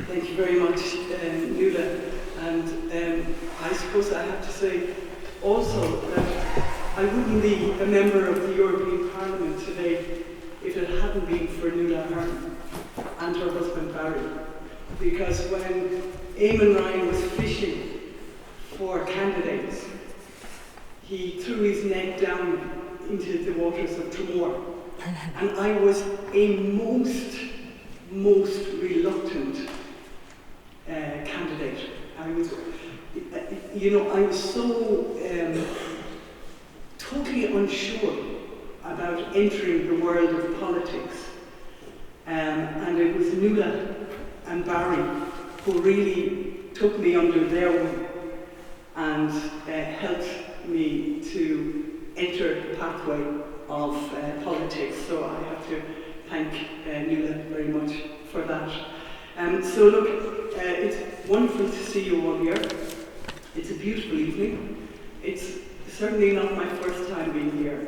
Thank you very much, Nuala. And I suppose I have to say also that I wouldn't be a member of the European Parliament today if it hadn't been for Dún Laoghaire and her husband Barry. Because when Eamon Ryan was fishing for candidates, he threw his net down into the waters of Tramore. And I was a most reluctant candidate. I was so totally unsure about entering the world of politics. And it was Nuala and Barry who really took me under their wing and helped me to enter the pathway of politics. So I have to thank Nuala very much for that. So look, it's wonderful to see you all here. It's a beautiful evening. It's certainly not my first time being here.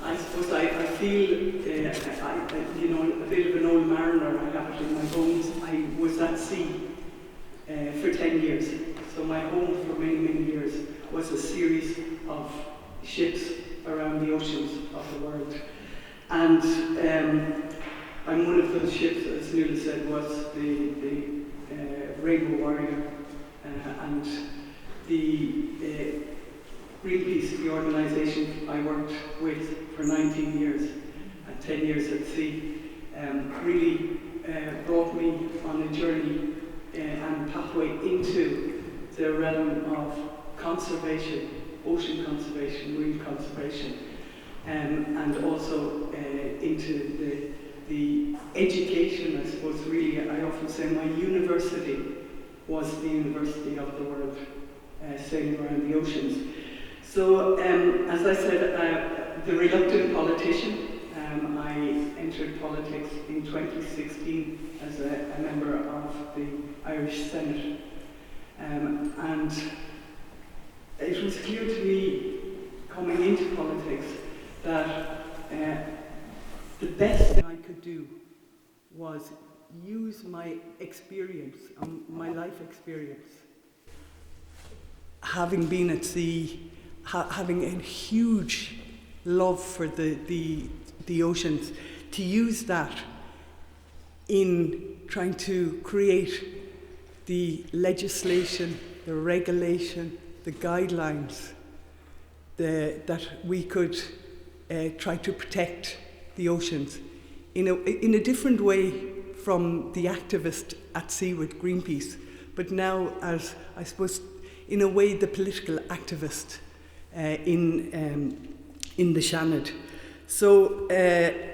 I suppose I feel, a bit of an old mariner. I have it in my bones. I was at sea for 10 years. So my home for many years was a series of ships around the oceans of the world. And I'm one of those ships, as Nuala said, was the Rainbow Warrior, and the Greenpeace, the organisation I worked with for 19 years, and 10 years at sea, really brought me on a journey and pathway into the realm of conservation, ocean conservation, marine conservation, and also into the education, I suppose. Really, I often say my university was the university of the world, sailing around the oceans. So, as I said, the reluctant politician, I entered politics in 2016 as a member of the Irish Senate. And it was clear to me, coming into politics, that the best thing I could do was use my experience, my life experience, having been at sea, having a huge love for the oceans, to use that in trying to create the legislation, the regulation, the guidelines that we could try to protect the oceans in a different way from the activist at sea with Greenpeace, but now as, I suppose, in a way the political activist in the Shannon. So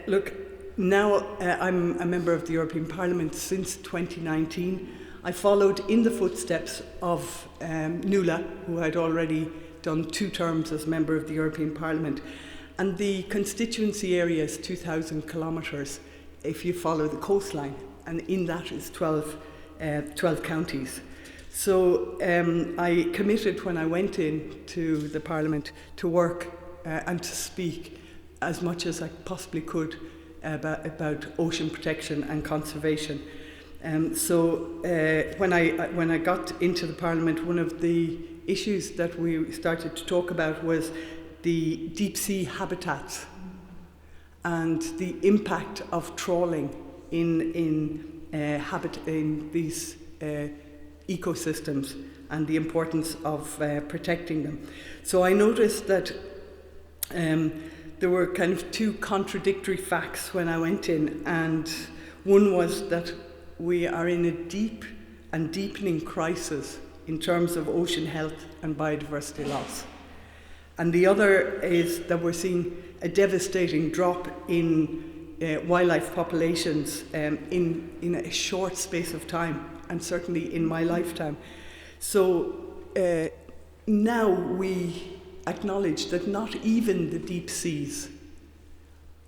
look, now I'm a member of the European Parliament since 2019. I followed in the footsteps of Nuala, who had already done 2 terms as member of the European Parliament. And the constituency area is 2,000 kilometres if you follow the coastline, and in that is 12 counties. So I committed when I went into the Parliament to work and to speak as much as I possibly could about ocean protection and conservation. So when I got into the Parliament, one of the issues that we started to talk about was the deep sea habitats and the impact of trawling in these ecosystems and the importance of protecting them. So I noticed that there were kind of 2 contradictory facts when I went in, and one was that we are in a deep and deepening crisis in terms of ocean health and biodiversity loss. And the other is that we're seeing a devastating drop in wildlife populations in a short space of time, and certainly in my lifetime. So now we acknowledge that not even the deep seas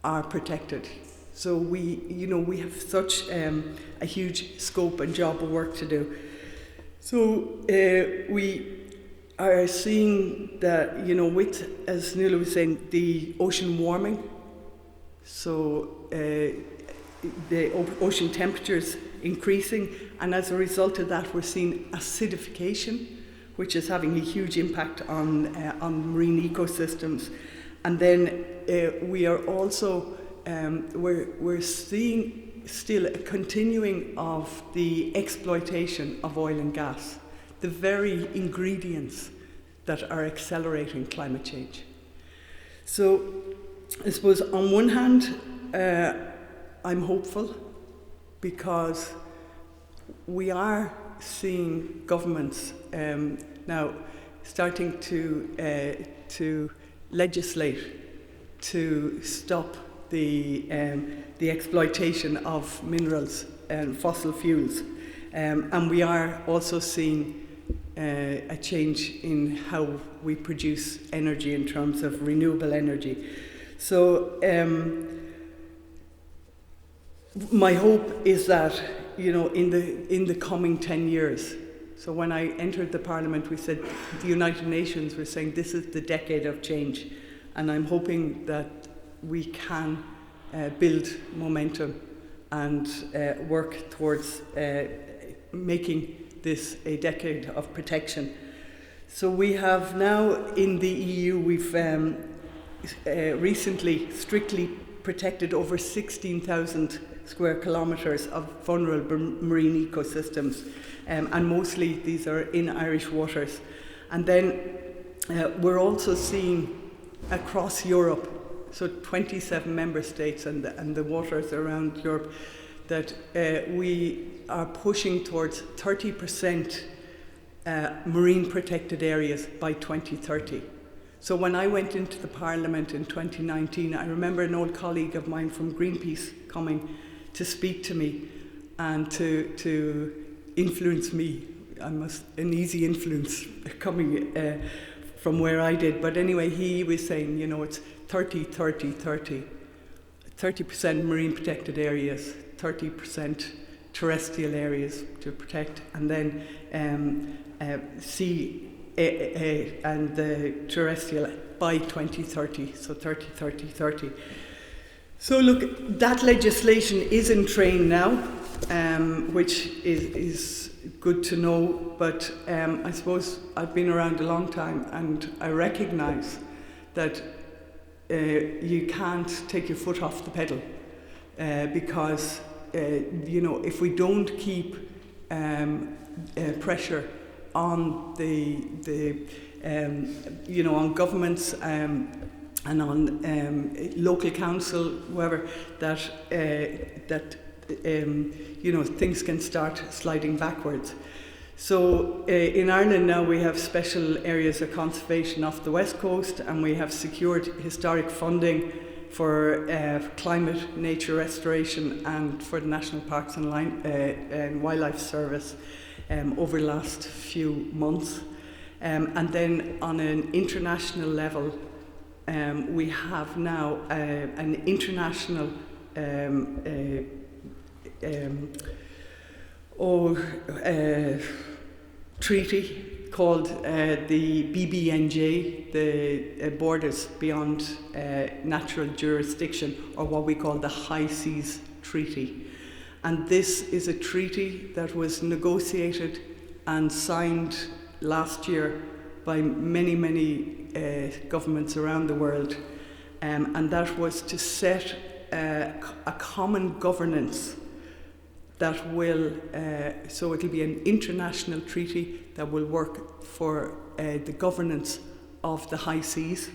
are protected. So we have such a huge scope and job of work to do. So we are seeing that, with, as Nuala was saying, the ocean warming. So the ocean temperatures increasing, and as a result of that, we're seeing acidification, which is having a huge impact on marine ecosystems. And then we are also we're seeing still a continuing of the exploitation of oil and gas, the very ingredients that are accelerating climate change. So I suppose on one hand, I'm hopeful because we are seeing governments now starting to legislate to stop the exploitation of minerals and fossil fuels, and we are also seeing a change in how we produce energy in terms of renewable energy. So my hope is that, in the coming 10 years, so when I entered the Parliament, we said the United Nations were saying this is the decade of change, and I'm hoping that we can build momentum and work towards making this a decade of protection. So we have now in the EU, we've recently strictly protected over 16,000 square kilometres of vulnerable marine ecosystems, and mostly these are in Irish waters. And then we're also seeing across Europe, so 27 member states and the waters around Europe, that we are pushing towards 30% marine protected areas by 2030. So when I went into the Parliament in 2019, I remember an old colleague of mine from Greenpeace coming to speak to me and to influence me. An easy influence coming from where I did. But anyway, he was saying, it's 30, 30, 30. 30% marine protected areas, 30% terrestrial areas to protect, and then sea and the terrestrial by 2030, so 30, 30, 30. So look, that legislation is in train now, which is good to know, but I suppose I've been around a long time and I recognise that you can't take your foot off the pedal because if we don't keep pressure on on governments and on local council, whoever, that things can start sliding backwards. So in Ireland now we have special areas of conservation off the west coast, and we have secured historic funding for climate, nature restoration, and for the National Parks and Wildlife Service over the last few months. And then on an international level, we have now an international treaty called the BBNJ, the Borders Beyond Natural Jurisdiction, or what we call the High Seas Treaty. And this is a treaty that was negotiated and signed last year by many, many governments around the world, and that was to set a common governance that will, so it'll be an international treaty that will work for the governance of the high seas,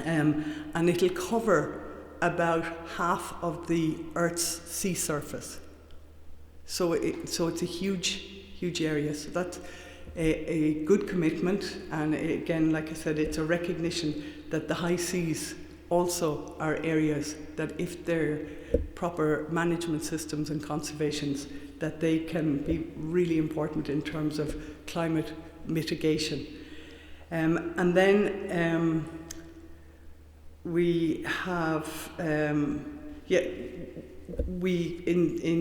and it'll cover about half of the Earth's sea surface. So it's a huge area. So that's a good commitment, and again, like I said, it's a recognition that the high seas also are areas that, if they're proper management systems and conservations, that they can be really important in terms of climate mitigation. And then we have, in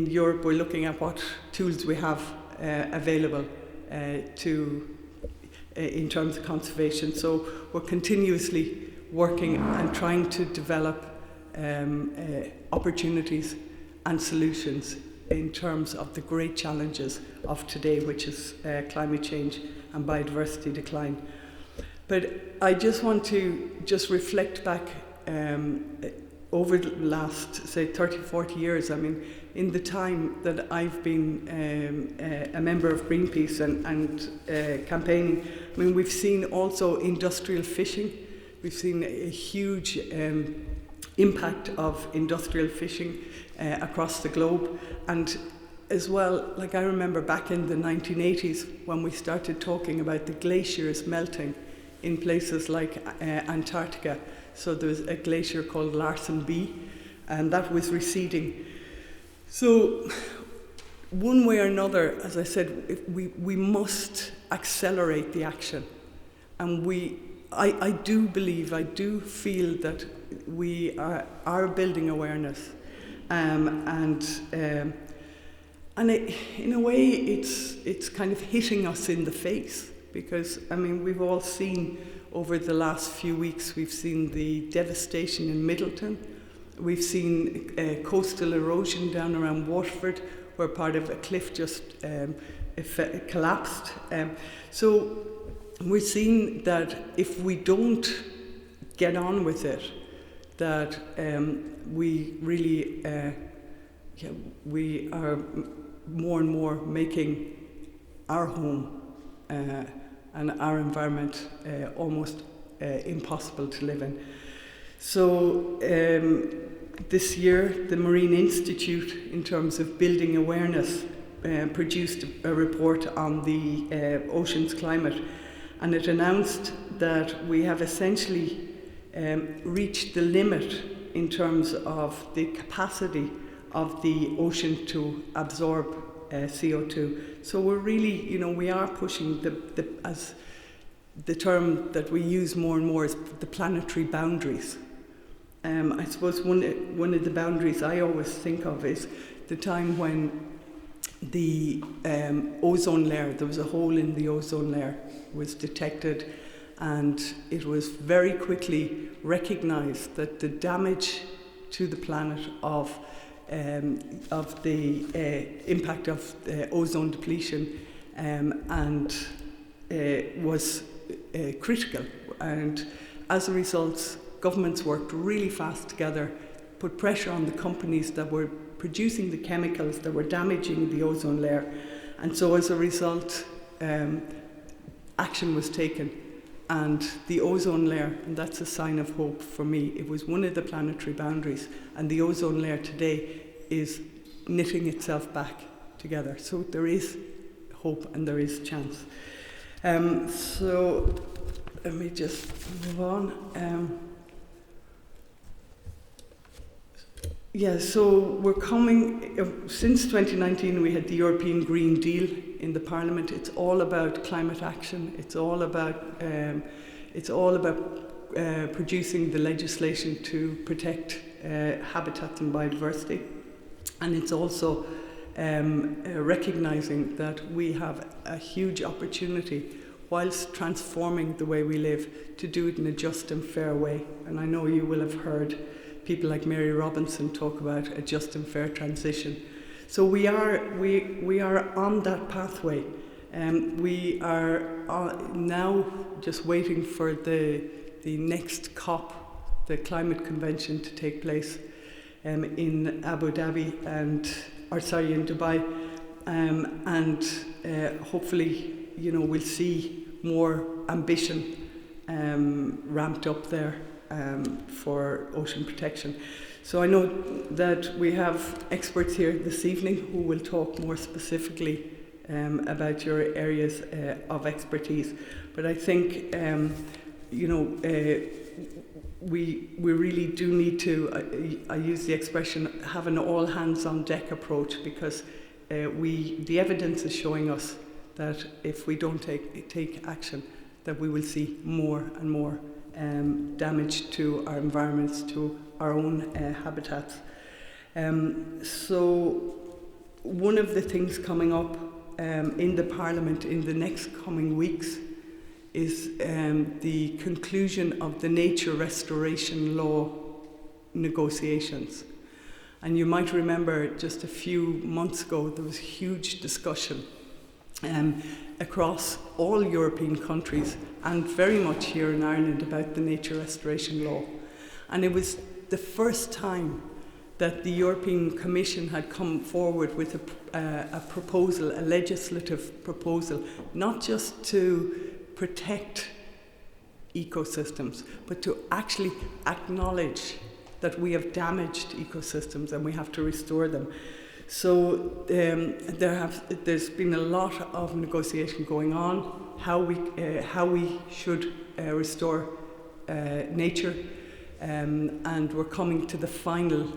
Europe, we're looking at what tools we have available in terms of conservation. So we're continuously working and trying to develop opportunities and solutions in terms of the great challenges of today, which is climate change and biodiversity decline. But I just want to just reflect back over the last, say, 30, 40 years. I mean, in the time that I've been a member of Greenpeace and campaigning, I mean, we've seen also industrial fishing. We've seen a huge impact of industrial fishing across the globe. And as well, like I remember back in the 1980s when we started talking about the glaciers melting in places like Antarctica. So there was a glacier called Larsen B, and that was receding. So one way or another, as I said, we must accelerate the action. And I do believe, I do feel that we are building awareness. And in a way, it's kind of hitting us in the face. Because, I mean, we've all seen over the last few weeks, we've seen the devastation in Middleton. We've seen coastal erosion down around Waterford, where part of a cliff just collapsed. So we're seeing that if we don't get on with it, that we really, we are more and more making our home and our environment almost impossible to live in. So this year, the Marine Institute, in terms of building awareness, produced a report on the ocean's climate, and it announced that we have essentially reached the limit in terms of the capacity of the ocean to absorb CO2. So we're really, we are pushing as the term that we use more and more is the planetary boundaries. I suppose one of the boundaries I always think of is the time when the ozone layer, there was a hole in the ozone layer, was detected, and it was very quickly recognised that the damage to the planet of the impact of ozone depletion was critical. And as a result, governments worked really fast together, put pressure on the companies that were producing the chemicals that were damaging the ozone layer. And so as a result, action was taken. And the ozone layer, and that's a sign of hope for me, it was one of the planetary boundaries, and the ozone layer today is knitting itself back together. So there is hope and there is chance. So let me just move on. So we're coming, since 2019 we had the European Green Deal in the Parliament. It's all about climate action. It's all about producing the legislation to protect habitats and biodiversity. And it's also recognising that we have a huge opportunity, whilst transforming the way we live, to do it in a just and fair way. And I know you will have heard people like Mary Robinson talk about a just and fair transition. So we are on that pathway. We are now just waiting for the next COP, the climate convention, to take place in Abu Dhabi in Dubai, and hopefully, we'll see more ambition ramped up there for ocean protection. So I know that we have experts here this evening who will talk more specifically about your areas of expertise. But I think, we really do need to, I use the expression, have an all hands on deck approach, because the evidence is showing us that if we don't take action, that we will see more and more damage to our environments, to our own habitats. So one of the things coming up in the Parliament in the next coming weeks is the conclusion of the nature restoration law negotiations. And you might remember just a few months ago there was huge discussion across all European countries and very much here in Ireland about the nature restoration law. And it was the first time that the European Commission had come forward with a proposal, a legislative proposal, not just to protect ecosystems, but to actually acknowledge that we have damaged ecosystems and we have to restore them. So there's been a lot of negotiation going on, how we should restore nature, and we're coming to the final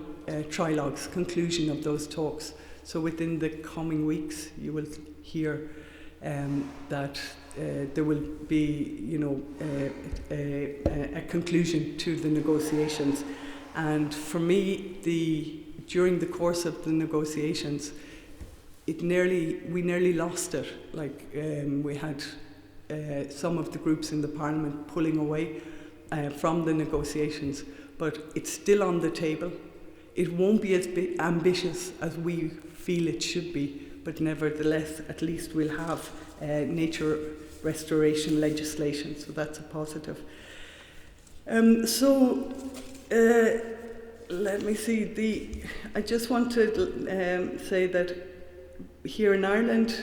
trilogues, conclusion of those talks. So within the coming weeks, you will hear that there will be, a conclusion to the negotiations. And for me, during the course of the negotiations, we nearly lost it. Like we had some of the groups in the Parliament pulling away from the negotiations, but it's still on the table. It won't be as ambitious as we feel it should be, but nevertheless, at least we'll have nature restoration legislation, so that's a positive. Let me see. I just want to say that here in Ireland,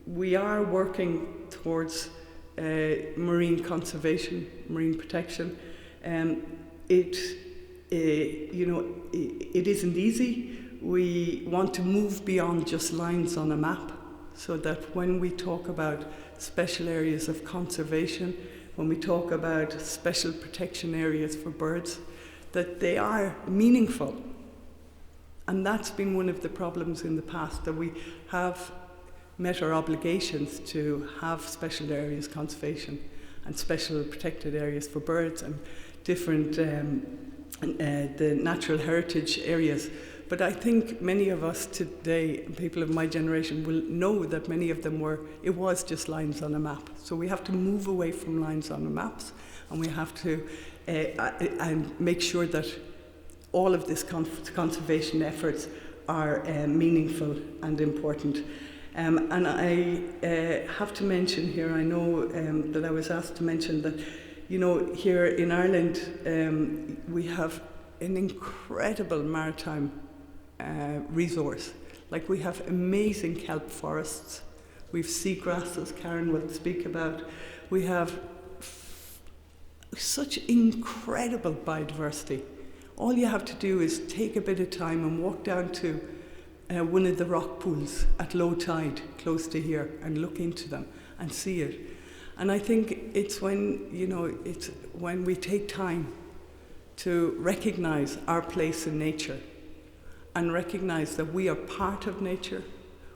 we are working towards marine conservation, marine protection. It isn't easy. We want to move beyond just lines on a map, so that when we talk about special areas of conservation, when we talk about special protection areas for birds, that they are meaningful. And that's been one of the problems in the past, that we have met our obligations to have special areas conservation and special protected areas for birds and different the natural heritage areas. But I think many of us today, people of my generation, will know that many of them it was just lines on a map. So we have to move away from lines on the maps, and we have to and make sure that all of this conservation efforts are meaningful and important. And I have to mention here, I know that I was asked to mention that, here in Ireland, we have an incredible maritime resource. Like, we have amazing kelp forests, we've seagrasses, Karen will speak about, we have such incredible biodiversity. All you have to do is take a bit of time and walk down to one of the rock pools at low tide close to here and look into them and see it. And I think it's when we take time to recognize our place in nature and recognize that we are part of nature.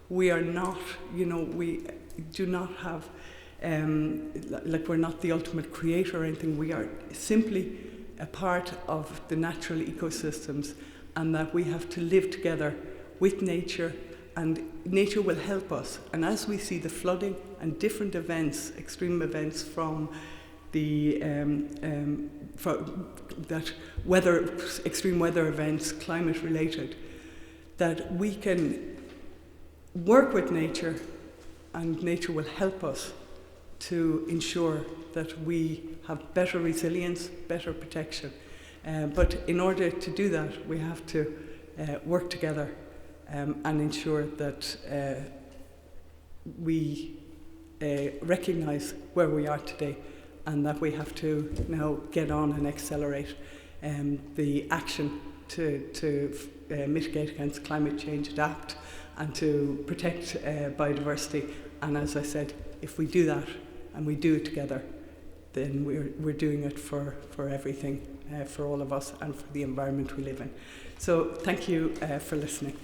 We are not, we do not have, we're not the ultimate creator or anything. We are simply a part of the natural ecosystems, and that we have to live together with nature, and nature will help us. And as we see the flooding and different events, extreme events from the extreme weather events, climate related, that we can work with nature, and nature will help us to ensure that we have better resilience, better protection. But in order to do that, we have to work together and ensure that we recognise where we are today, and that we have to now get on and accelerate the action to mitigate against climate change, adapt, and to protect biodiversity. And as I said, if we do that and we do it together, then we're doing it for everything, for all of us, and for the environment we live in. So thank you for listening.